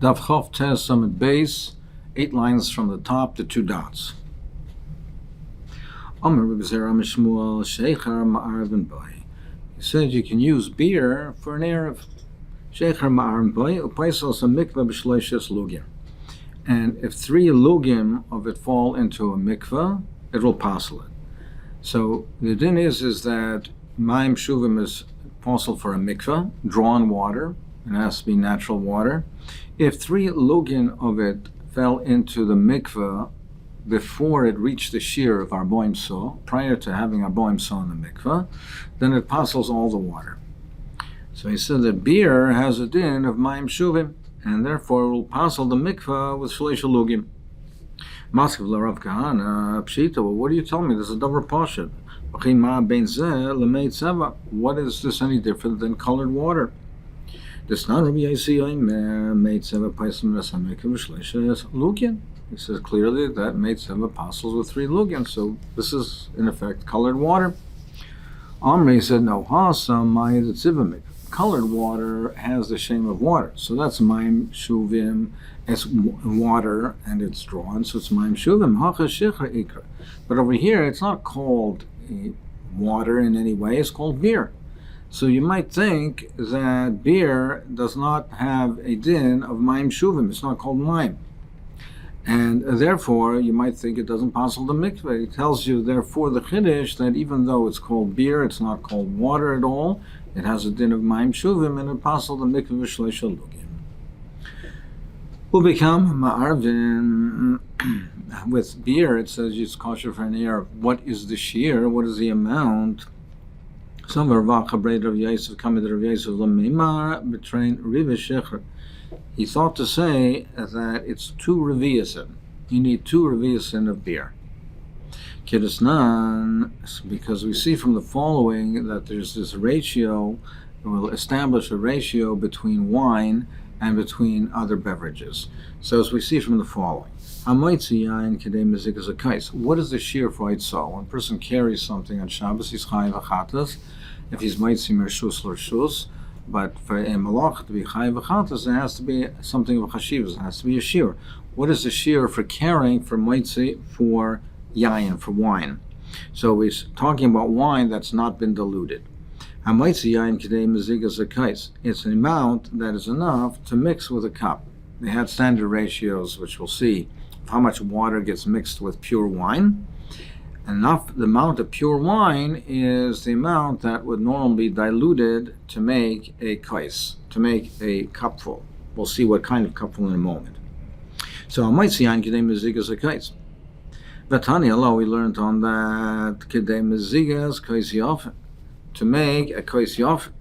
Daf Hofstedter summit base, 8 lines from the top to 2 dots. He said you can use beer for an Erev. And if 3 lugim of it fall into a mikveh, it will passel it. So the din is that Maim Shuvim is passel for a mikveh, drawn water. It has to be natural water. If 3 lugin of it fell into the mikveh before it reached the shear of Arboim So, prior to having Arboim So in the mikveh, then it passels all the water. So he said that beer has a din of Maim Shuvim, and therefore it will passel the mikveh with Shleish lugim. Maskav l'Rav Kahana Pshita. Well, what do you tell me? There's a double pashat. What is this any different than colored water? He says clearly that made 7 apostles with 3 lugin, so this is in effect colored water. Amri said no, colored water has the shame of water, so that's Maim Shuvim. It's water and it's drawn, so it's Maim Shuvim. But over here, it's not called water in any way, it's called beer. So you might think that beer does not have a din of Maim Shuvim. It's not called Maim. And therefore, you might think it doesn't passel the mikveh. It tells you, therefore, the Chiddush, that even though it's called beer, it's not called water at all. It has a din of Maim Shuvim, and it passel the mikveh v'shleish lugim. Will become Ma'arvin. With beer, it says it's kosher for an Erev. What is the shear? What is the amount? Some of Rav Yosef coming to Rav Yosef Lamimar betrain Riva Shecher. He thought to say that it's 2 reviasin. You need 2 reviasin of beer. Kiddusnan, because we see from the following that there's this ratio. We'll establish a ratio between wine and between other beverages. So as we see from the following. What is the shear for Eitzah? When a person carries something on Shabbos, he's chayiv achatas. If he's moitzi mershus l'rshus, but for a malach to be chayiv achatas, it has to be something of a chashivas. It has to be a shear. What is the shear for carrying for moitzi for yayin, for wine? So we're talking about wine that's not been diluted. It's an amount that is enough to mix with a cup. They had standard ratios, which we'll see, of how much water gets mixed with pure wine. The amount of pure wine is the amount that would normally be diluted to make a kais, to make a cupful. We'll see what kind of cupful in a moment. So I might see on kedei mezigas a kais. Vatani Allah, we learned on that kedei mezigas kais yofen, to make a kais yofen,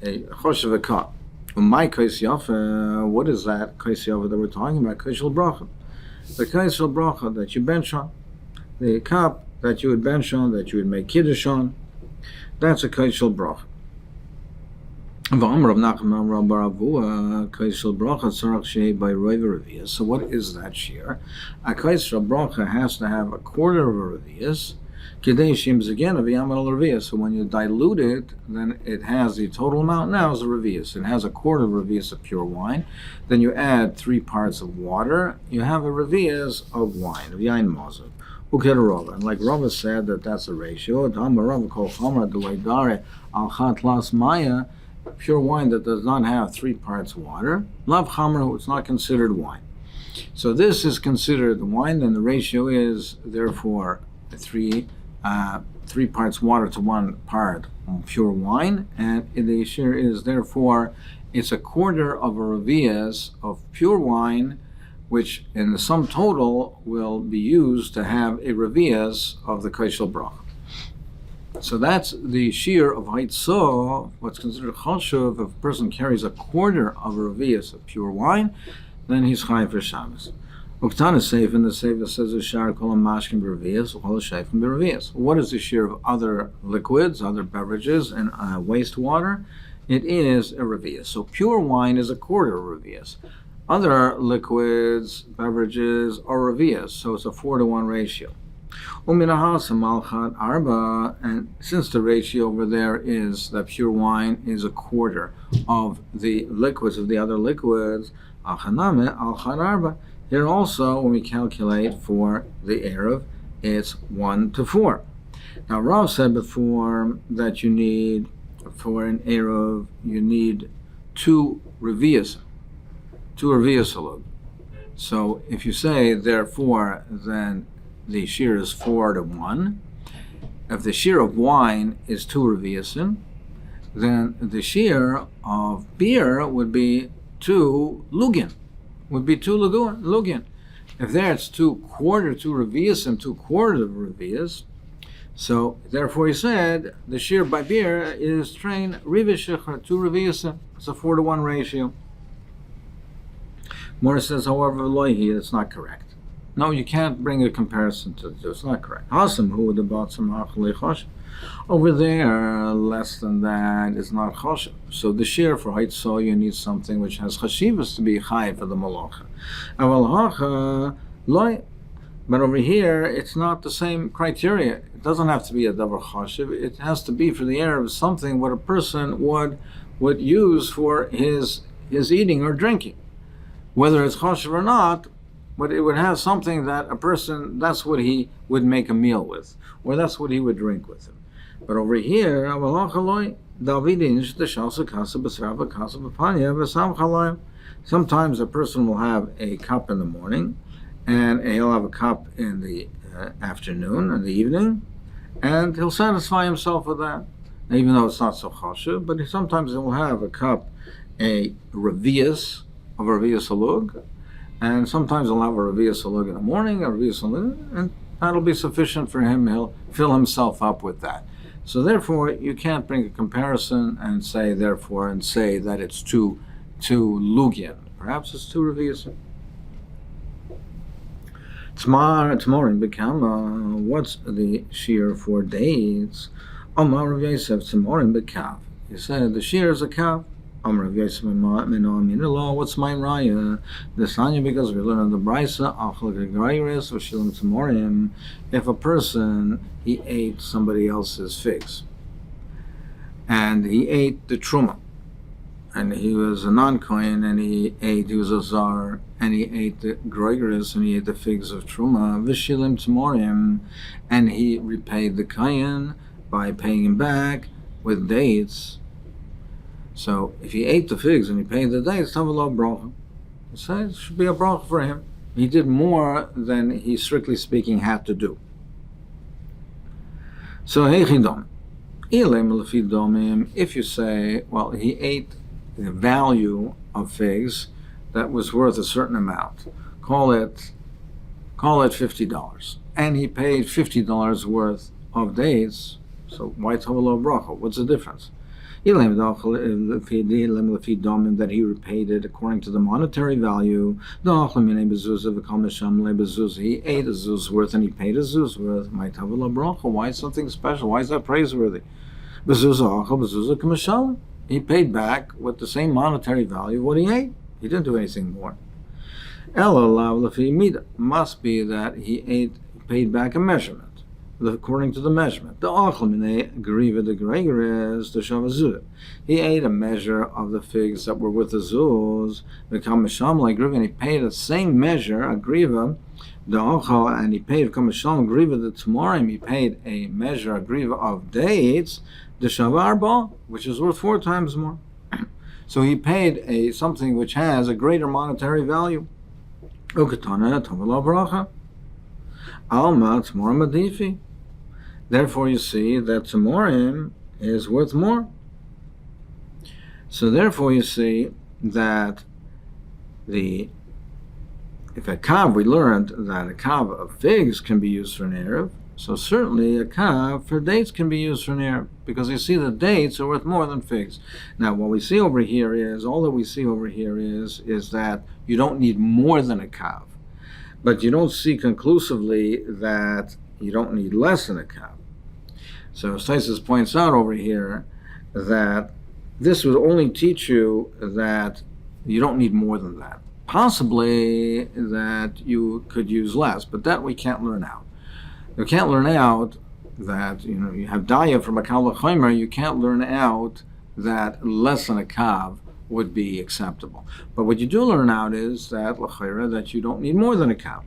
a choshev a cup. My kais yofen, what is that kais yofen that we're talking about? Kais shel bracha. The kais shel bracha that you bench on, the cup that you would bench on, that you would make kiddush on, that's a kais shel bracha. So what is that shear? A kais shel bracha has to have a quarter of a revius. So when you dilute it, then it has the total amount now is a revius. It has a quarter of a revius of pure wine. Then you add 3 parts of water. You have a revius of wine, of yain mazav. And like Rava said, that's a ratio. Pure wine that does not have 3 parts water. Lav chamra, it's not considered wine. So this is considered wine, and the ratio is therefore 3 parts water to 1 part pure wine, and the shear is therefore it's a quarter of a revius of pure wine, which in the sum total will be used to have a revius of the kais shel bracha. So that's the shear of Haitzah, what's considered chashuv. If a person carries a quarter of a revius of pure wine, then he's chayiv for Shabbos. Uktana Seif in the Seif says a shar kol mashkin b'revius, all shayfim b'revius. What is the shear of other liquids, other beverages, and wastewater? It is a revius. So pure wine is a quarter of a revius. Other liquids, beverages, are revius, so it's a 4-to-1 ratio. And since the ratio over there is that pure wine is a quarter of the liquids, of the other liquids, Achaname al Chararba. Here also, when we calculate for the Erev, it's 1 to 4. Now, Rav said before that you need, for an Erev, you need 2 Revi'as, 2 Revi'as. So if you say, therefore, then the shear is 4 to 1. If the shear of wine is 2 Revi'as, then the shear of beer would be 2 Lugin. Would be 2 Lugin. If there it's 2 Revi'as and 2 quarters of Revi'as, so therefore he said the shear by beer is train Rivishich, 2 Revi'as. It's a 4 to 1 ratio. Morris says, however, loihi, it's not correct. No, you can't bring a comparison to it. It's not correct. Hasam who would have bought some chosh. Over there, less than that is not chosh. So the shear for Haitzo, you need something which has chashivas to be high for the malacha. Aval hacha loy. But over here, it's not the same criteria. It doesn't have to be a davar chashiv. It has to be for the Erev something what a person would use for his eating or drinking. Whether it's chashiv or not, but it would have something that a person, that's what he would make a meal with, or that's what he would drink with him. But over here, sometimes a person will have a cup in the morning, and he'll have a cup in the afternoon and the evening, and he'll satisfy himself with that, even though it's not so chashiv. But sometimes he'll have a cup, a revi'as of a revi'as halug, and sometimes he'll have a revi'as halug in the morning, a revi'as halug, and that'll be sufficient for him. He'll fill himself up with that. So therefore, you can't bring a comparison and say that it's two lugyan. Perhaps it's 2 revi'as. Tomorrow become what's the shear for dates? Amar Rav Yosef tomorrow bekav. He said the shear is a kav. Amar Rav Yosef minah. What's my raya? The sanya, because we learn in the brisa achal gegairis v'shilam tomorrow. If a person he ate somebody else's figs, and he ate the truma, and he was a non-kohen, and he was a zar, and he ate the groigeris, and he ate the figs of truma, vishilim tmorim, and he repaid the kohen by paying him back with dates. So if he ate the figs and he paid the dates, tavallah bracha. It should be a bracha for him. He did more than he, strictly speaking, had to do. So heichidom, if you say, well, he ate the value of figs that was worth a certain amount, call it $50, and he paid $50 worth of dates. So why tavallah bracha? What's the difference? That he repaid it according to the monetary value. He ate a zuz worth and he paid a zuz worth. Why is something special? Why is that praiseworthy? He paid back with the same monetary value of what he ate. He didn't do anything more. Must be that he paid back a measurement, according to the measurement. He ate a measure of the figs that were with the zuz, and he paid the same measure, a griva, and he paid the tomorrow he paid a measure, a griva of dates, the shavarba, which is worth 4 times more. So he paid something which has a greater monetary value. Alma Tmorim Adifi. Therefore, you see that Tmorim is worth more. So therefore, you see that if a kav, we learned that a kav of figs can be used for an Erev, so certainly a kav for dates can be used for an Erev, because you see that dates are worth more than figs. Now, what we see over here is that you don't need more than a kav. But you don't see conclusively that you don't need less than a kav. So Staisis points out over here that this would only teach you that you don't need more than that. Possibly that you could use less, but that we can't learn out. You can't learn out that, you have daya from a kal v'chomer, you can't learn out that less than a kav would be acceptable. But what you do learn out is that l'chayra, that you don't need more than a cow.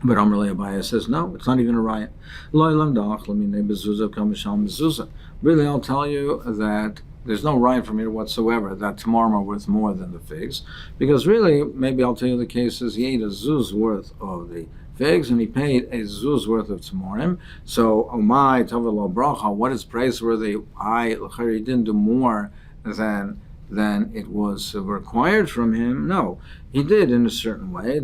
But Amr Le Abaya says, no, it's not even a riot. Really, I'll tell you that there's no riot from here whatsoever that tamarim are worth more than the figs. Because really, maybe I'll tell you the case is he ate a zuz worth of the figs and he paid a zuz worth of tamarim. So, Omai, Tavelo Bracha, what is praiseworthy? He didn't do more than it was required from him. No, he did in a certain way.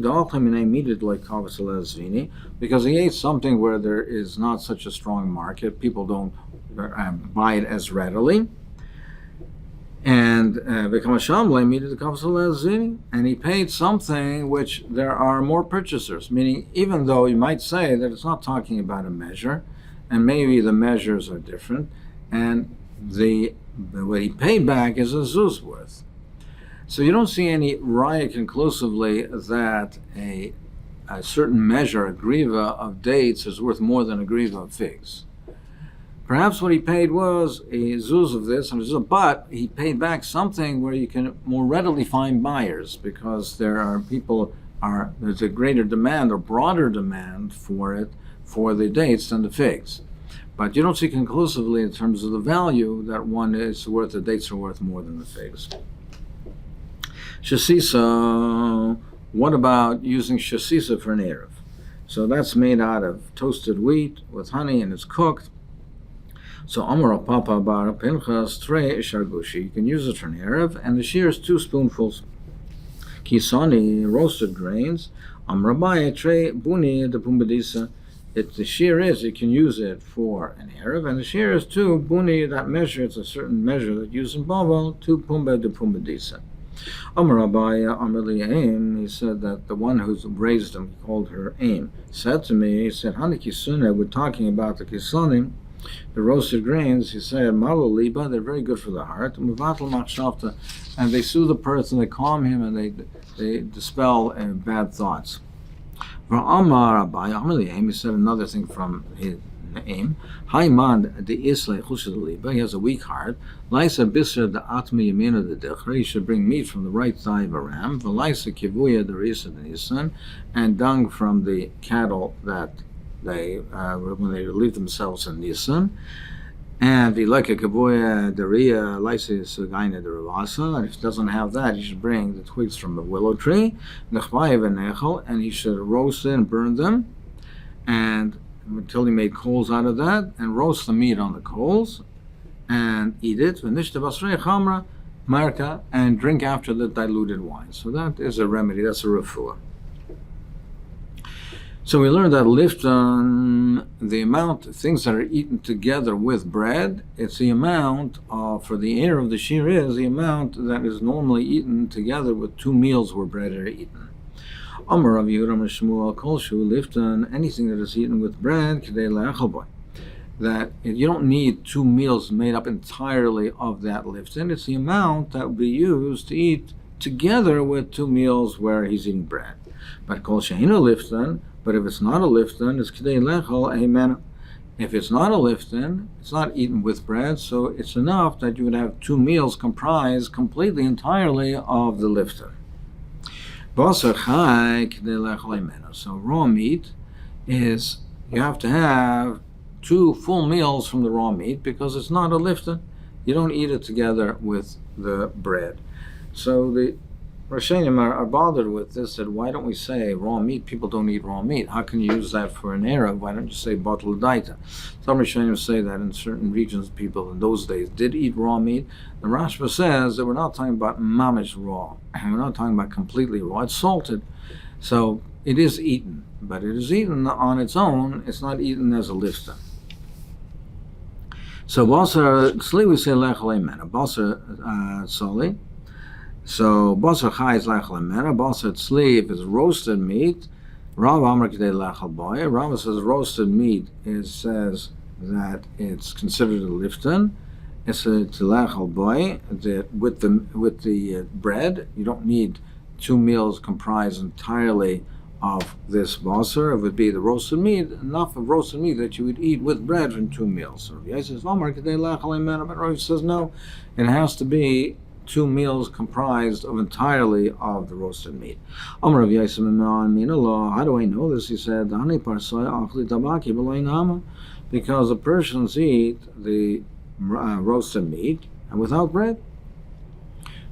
Because he ate something where there is not such a strong market. People don't buy it as readily. And and he paid something which there are more purchasers. Meaning, even though you might say that it's not talking about a measure, and maybe the measures are different, and what he paid back is a zuz worth. So you don't see any raya conclusively that a certain measure, a griva of dates, is worth more than a griva of figs. Perhaps what he paid was a zuz of this, but he paid back something where you can more readily find buyers, because there's a greater demand or broader demand for it, for the dates than the figs. But you don't see conclusively in terms of the value that one is worth, the dates are worth more than the figs. Shasisa, what about using shasisa for an erev? So that's made out of toasted wheat with honey and it's cooked. So Amar Papa Bar Pinchas Trei Shargushi, you can use it for an erev, and the shear is 2 spoonfuls. Kisani, roasted grains. Amar Abaye Trei Buni de Pumbedisa. The shear is, you can use it for an erev, and the shear is 2 buni, that measure, it's a certain measure that used in Bavel, 2 pumba de pumbedisa. Amar Abaya, Amar Li'aim, he said that the one who raised him, he called her Aim, said to me, he said, Hani Kisune, we're talking about the Kisani, the roasted grains, he said, Malo Liba, they're very good for the heart, and they soothe the person, they calm him, and they dispel bad thoughts. He said another thing from his aim. He has a weak heart. He should bring meat from the right thigh of a ram, and dung from the cattle that they when they relieve themselves in Nisan. And he like a kaboya daria lysis gaina deravasa, and if he doesn't have that, he should bring the twigs from the willow tree, and he should roast it and burn them, and until he made coals out of that, and roast the meat on the coals, and eat it, and drink after the diluted wine. So that is a remedy, that's a refuah. So we learned that lifton, the amount of things that are eaten together with bread, it's the amount for the air of the shear is the amount that is normally eaten together with 2 meals where bread are eaten. Amar Rav Yehuda Shmuel Kolshu lifton, anything that is eaten with bread, kedei le'achal, that you don't need 2 meals made up entirely of that lifton. It's the amount that will be used to eat together with 2 meals where he's eating bread. But kol she'eino lifton, but if it's not a lifton, it's kedei lechal amen. If it's not a lifton, it's not eaten with bread, so it's enough that you would have 2 meals comprised completely, entirely of the lifton. Basar chai kedei lechal amen. So raw meat is, you have to have 2 full meals from the raw meat because it's not a lifton. You don't eat it together with the bread. So the Rishonim are bothered with this, that why don't we say raw meat? People don't eat raw meat. How can you use that for an erev? Why don't you say batel daita? Some Rishonim say that in certain regions, people in those days did eat raw meat. The Rashba says that we're not talking about mamish raw. We're not talking about completely raw. It's salted. So it is eaten, but it is eaten on its own. It's not eaten as a lifta. So basar tzli, we say lechal amen. Basar soli. So basar chai is lechal amen. Basar tzli, if it's roasted meat, Rav Amar kedei lechal boy. Rav says roasted meat says that it's considered a lifton. It's a lechal boy. With the bread, you don't need 2 meals comprised entirely of this basar. It would be the roasted meat, enough of roasted meat that you would eat with bread in 2 meals. So Rav says, but Rav says no, it has to be 2 meals comprised of entirely of the roasted meat. How do I know this? He said, because the Persians eat the roasted meat and without bread.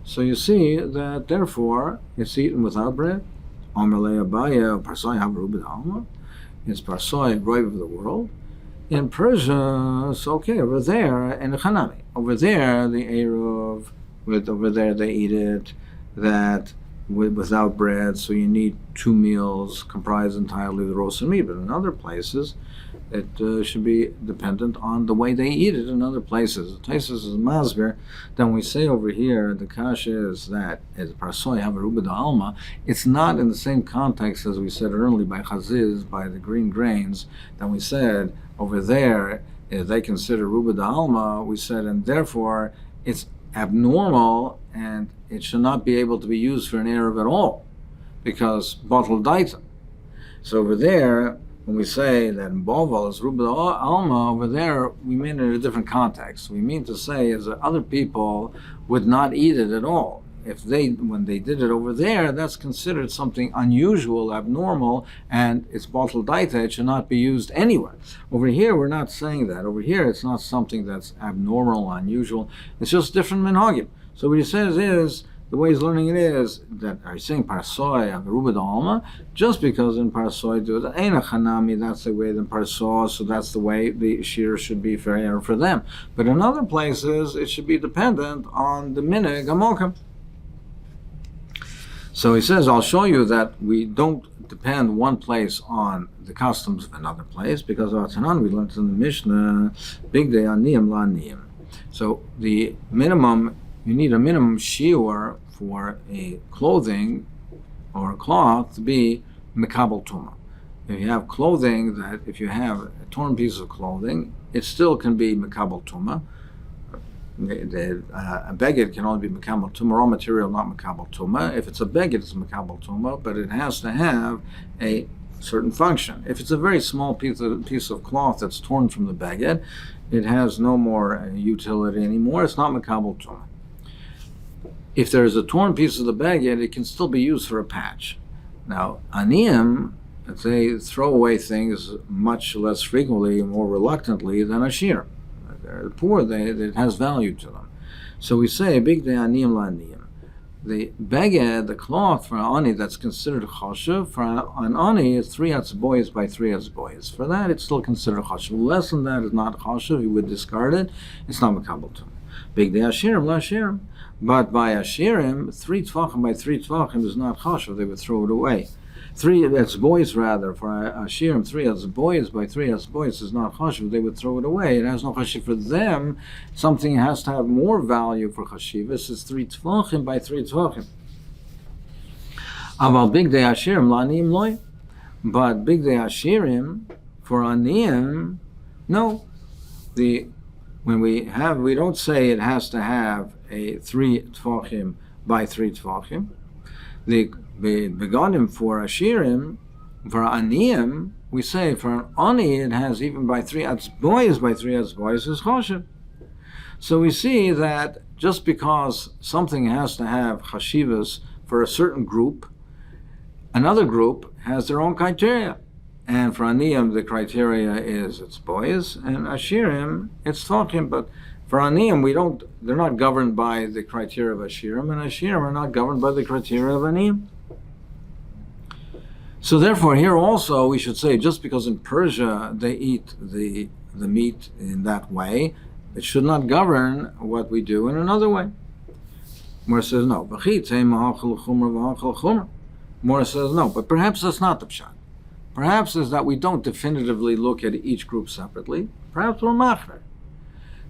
So you see that therefore it's eaten without bread. It's parsoi, roiv of the world. In Persia, it's okay. Over there, in the Hanami, over there, the Eruv, over there they eat it without bread, so you need 2 meals comprised entirely of the roasted meat. But in other places, it should be dependent on the way they eat it in other places. The places is masber. Then we say over here, the kasha is that as parsoi haveruba da alma. It's not in the same context as we said earlier by chaziz, by the green grains. Then we said over there, if they consider ruba da alma, we said, and therefore it's abnormal and it should not be able to be used for an Erev at all, because bottled daita. So over there, when we say that in Boval is Ruba Alma, over there we mean it in a different context. We mean to say is that other people would not eat it at all. When they did it over there, that's considered something unusual, abnormal, and it's bottled daita, it should not be used anywhere. Over here, we're not saying that. Over here, it's not something that's abnormal, unusual. It's just different minhagim. So what he says is, the way he's learning it is that are saying parsoi aruba alma, just because in parsoi do it ain't a chanami, that's the way in parsoi, so that's the way the shear should be fair for them. But in other places, it should be dependent on the minig amokim. So he says, I'll show you that we don't depend one place on the customs of another place, because of Atanan, we learned in the Mishnah, big day on niyam la niyam. So the minimum, you need a minimum shiur for a clothing or a cloth to be mekabel tuma. If you have clothing that, if you have a torn piece of clothing, it still can be mekabel tuma. A beged can only be mekabel tuma, raw material, not mekabel tuma. If it's a beged, it's mekabel tuma, but it has to have a certain function. If it's a very small piece of cloth that's torn from the beged, it has no more utility anymore. It's not mekabel tuma. If there's a torn piece of the beged, it can still be used for a patch. Now, aniyim, they throw away things much less frequently and more reluctantly than a shear. They're poor, it has value to them. So we say, big day aniyim la aniyim. The beged, the cloth for an ani that's considered chashuv, for an ani is 3 atzboyes by 3 atzboyes. For that, it's still considered chashuv. Less than that is not chashuv, you would discard it. It's not mekabel to. Big day ashirim la ashirim. But by ashirim, 3 tvachim by 3 tvachim is not chashuv, they would throw it away. 3 atzboyes rather, for ashirim, 3 atzboyes by 3 atzboyes is not chashuv, they would throw it away. It has no chashiv for them. Something has to have more value for chashiv. This is 3 tvachim by 3 tvachim. Aval big day ashirim la aniyim loy. But big day ashirim for aniyim, no. We don't say it has to have a 3 tvachim by 3 tvachim. The begonim for ashirim, for aniyim, we say for an ani it has even by 3 atzboyes by 3 atzboyes is chashiv. So we see that just because something has to have chashivas for a certain group, another group has their own criteria. And for aniyim, the criteria is its boys, and ashirim, it's tvachim. But for aniyim, they're not governed by the criteria of ashirim, and ashirim are not governed by the criteria of aniyim. So therefore, here also we should say, just because in Persia they eat the meat in that way, it should not govern what we do in another way. Mora says no. Mora says no, but perhaps that's not the pshat. Perhaps is that we don't definitively look at each group separately. Perhaps we're machmir.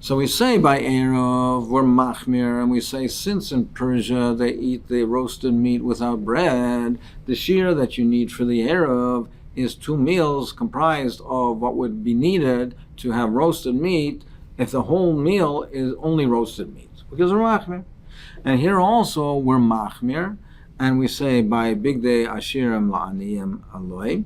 So we say by Erev, we're machmir, and we say since in Persia they eat the roasted meat without bread, the shear that you need for the Erev is 2 meals comprised of what would be needed to have roasted meat if the whole meal is only roasted meat, because we're machmir. And here also we're machmir, and we say by big day ashirim la'aniyim aloy,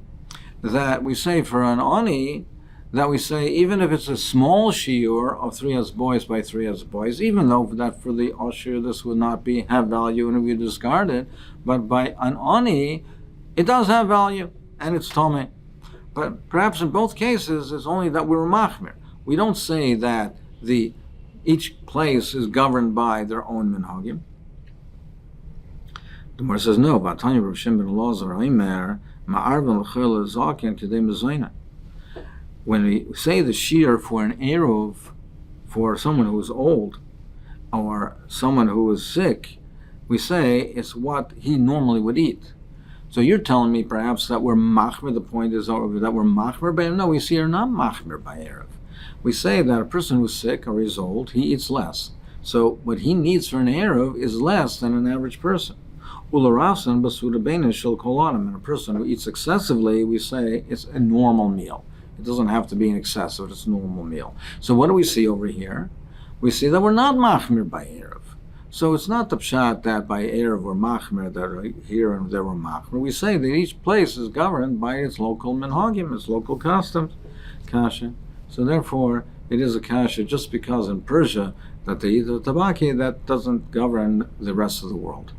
that we say for an ani that we say, even if it's a small shiur of 3 boys by 3 boys, even though that for the Osher this would not have value and we discard it, but by an Ani, it does have value and it's Tomei. But perhaps in both cases, it's only that we're machmir. We don't say that each place is governed by their own minhagim. The Gemara says no. B'atanya Rav Shimon ben Elazar Omer ma'arvin l'chil zaken kedei mezayna. When we say the shear for an eruv for someone who is old or someone who is sick, we say it's what he normally would eat. So you're telling me perhaps that we're machmer. The point is that we're machmer by. No, we see are not machmer by eruv. We say that a person who's sick or is old, he eats less. So what he needs for an eruv is less than an average person. Ularasan basuda beina shel kolanim. And a person who eats excessively, we say it's a normal meal. It doesn't have to be an excessive, it's a normal meal. So what do we see over here? We see that we're not machmir by eruv. So it's not the pshat that by eruv we're machmir, that here and there we're machmir. We say that each place is governed by its local minhagim, its local customs. Kasha. So therefore, it is a kasha just because in Persia that they eat the tabaki, that doesn't govern the rest of the world.